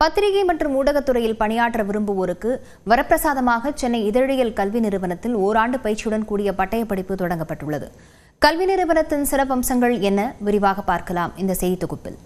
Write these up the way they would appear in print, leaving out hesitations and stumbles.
பத்திரிகை மற்றும் ஊடகத்துறையில் பணியாற்ற விரும்புவோருக்கு வரப்பிரசாதமாக சென்னை இதழியல் கல்வி நிறுவனத்தில் ஓராண்டு பயிற்சியுடன் கூடிய பட்டய படிப்பு தொடங்கப்பட்டுள்ளது. கல்வி நிறுவனத்தின் சிறப்பம்சங்கள் என்ன? விரிவாக பார்க்கலாம் இந்த செய்தி தொகுப்பில்.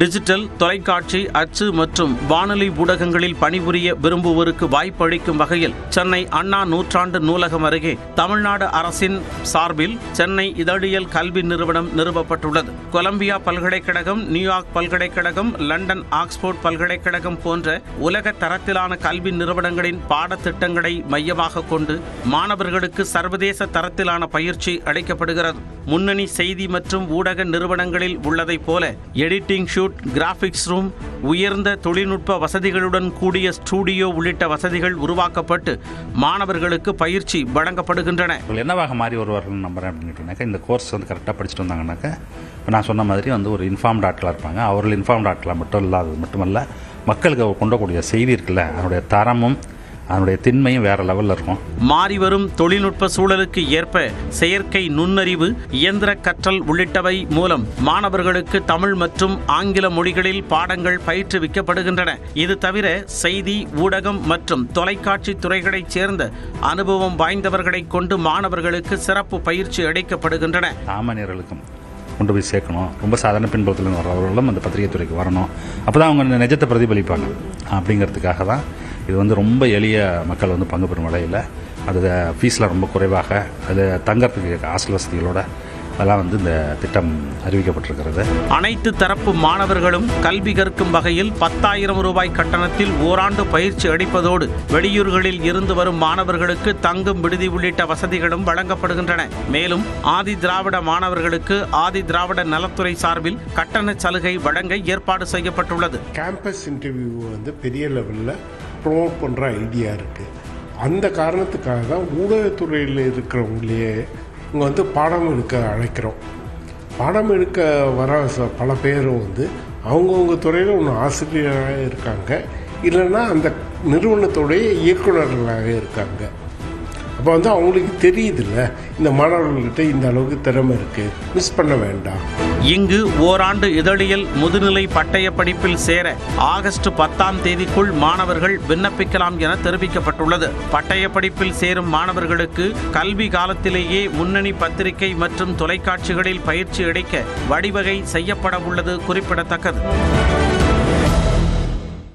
டிஜிட்டல், தொலைக்காட்சி, அச்சு மற்றும் வானொலி ஊடகங்களில் பணிபுரிய விரும்புவோருக்கு வாய்ப்பளிக்கும் வகையில் சென்னை அண்ணா நூற்றாண்டு நூலகம் அருகே தமிழ்நாடு அரசின் சார்பில் சென்னை இதழியல் கல்வி நிறுவனம் நிறுவப்பட்டுள்ளது. கொலம்பியா பல்கலைக்கழகம், நியூயார்க் பல்கலைக்கழகம், லண்டன் ஆக்ஸ்போர்ட் பல்கலைக்கழகம் போன்ற உலக தரத்திலான கல்வி நிறுவனங்களின் பாடத்திட்டங்களை மையமாக கொண்டு மாணவர்களுக்கு சர்வதேச தரத்திலான பயிற்சி அளிக்கப்படுகிறது. முன்னணி செய்தி மற்றும் ஊடக நிறுவனங்களில் உள்ளதைப் போல எடிட்டிங் ஷூட், கிராபிக்ஸ் ரூம், உயர்ந்த தொழில்நுட்ப வசதிகளுடன் கூடிய ஸ்டூடியோ உள்ளிட்ட வசதிகள் உருவாக்கப்பட்டு மாணவர்களுக்கு பயிற்சி வழங்கப்படுகின்றன. என்னவாக மாறி வருவார்கள் நம்புறேன் அப்படின்னு கேட்டீங்கன்னாக்கா, இந்த கோர்ஸ் கரெக்டாக படிச்சுட்டு வந்தாங்கன்னாக்கா, இப்போ நான் சொன்ன மாதிரி ஒரு இன்ஃபார்ம்ட் ஆட்களாக இருப்பாங்க. அவர்கள் இன்ஃபார்ம்ட் ஆட்களாக மட்டும் இல்லாதது மட்டுமல்ல, மக்களுக்கு கொண்டக்கூடிய செய்தி இருக்குல்ல, அதனுடைய தரமும் அதனுடைய திண்மையும் வேற லெவலில் இருக்கும். மாறிவரும் தொழில்நுட்ப சூழலுக்கு ஏற்ப செயற்கை நுண்ணறிவு, இயந்திர கற்றல் உள்ளிட்டவை மூலம் மாணவர்களுக்கு தமிழ் மற்றும் ஆங்கில மொழிகளில் பாடங்கள் பயிற்றுவிக்கப்படுகின்றன. இது தவிர செய்தி, ஊடகம் மற்றும் தொலைக்காட்சி துறைகளைச் சேர்ந்த அனுபவம் வாய்ந்தவர்களை கொண்டு மாணவர்களுக்கு சிறப்பு பயிற்சி அளிக்கப்படுகின்றன. சாமானியர்களுக்கும் கொண்டு போய் சேர்க்கணும். ரொம்ப சாதாரண பின்புலத்தில் வர்றவர்களும் அந்த பத்திரிகை துறைக்கு வரணும். அப்போ தான் அவங்க நிஜத்தை பிரதிபலிப்பாங்க. அப்படிங்கிறதுக்காக தான் இது ரொம்ப எளிய மக்கள் பங்கு பெறும் வகையில், அது ஃபீஸில் ரொம்ப குறைவாக, அது தங்கறதுக்கு ஹாஸ்டல் வசதிகளோட அதெல்லாம் இந்த திட்டம் அறிவிக்கப்பட்டிருக்கிறது. அனைத்து தரப்பு மாணவர்களும் கல்வி கற்கும் வகையில் 10,000 ரூபாய் கட்டணத்தில் ஓராண்டு பயிற்சி அளிப்பதோடு வெளியூர்களில் இருந்து வரும் மாணவர்களுக்கு தங்கும் விடுதி உள்ளிட்ட வசதிகளும் வழங்கப்படுகின்றன. மேலும் ஆதி திராவிட மாணவர்களுக்கு ஆதி திராவிட நலத்துறை சார்பில் கட்டண சலுகை வழங்க ஏற்பாடு செய்யப்பட்டுள்ளது. கேம்பஸ் இன்டர்வியூ பெரிய லெவலில் ப்ரொமோட் பண்ணுற ஐடியா இருக்குது. அந்த காரணத்துக்காக தான் ஊடகத்துறையில் இருக்கிறவங்களையே இங்கே பாடம் எடுக்க அழைக்கிறோம். பாடம் எடுக்க வர பல பேரும் அவங்கவுங்க துறையில் ஒன்று ஆசிரியராக இருக்காங்க, இல்லைன்னா அந்த நிறுவனத்துடைய இயக்குநர்களாக இருக்காங்க. அப்போ அவங்களுக்கு தெரியுதில்ல, இந்த மாணவர்கள்கிட்ட இந்த அளவுக்கு திறமை இருக்குது, மிஸ் பண்ண வேண்டாம். இங்கு ஓராண்டு இதழியல் முதுநிலை பட்டய படிப்பில் சேர ஆகஸ்ட் 10ஆம் தேதிக்குள் மாணவர்கள் விண்ணப்பிக்கலாம் என தெரிவிக்கப்பட்டுள்ளது. பட்டய படிப்பில் சேரும் மாணவர்களுக்கு கல்வி காலத்திலேயே முன்னணி பத்திரிகை மற்றும் தொலைக்காட்சிகளில் பயிற்சி அளிக்க வழிவகை செய்யப்பட உள்ளது குறிப்பிடத்தக்கது.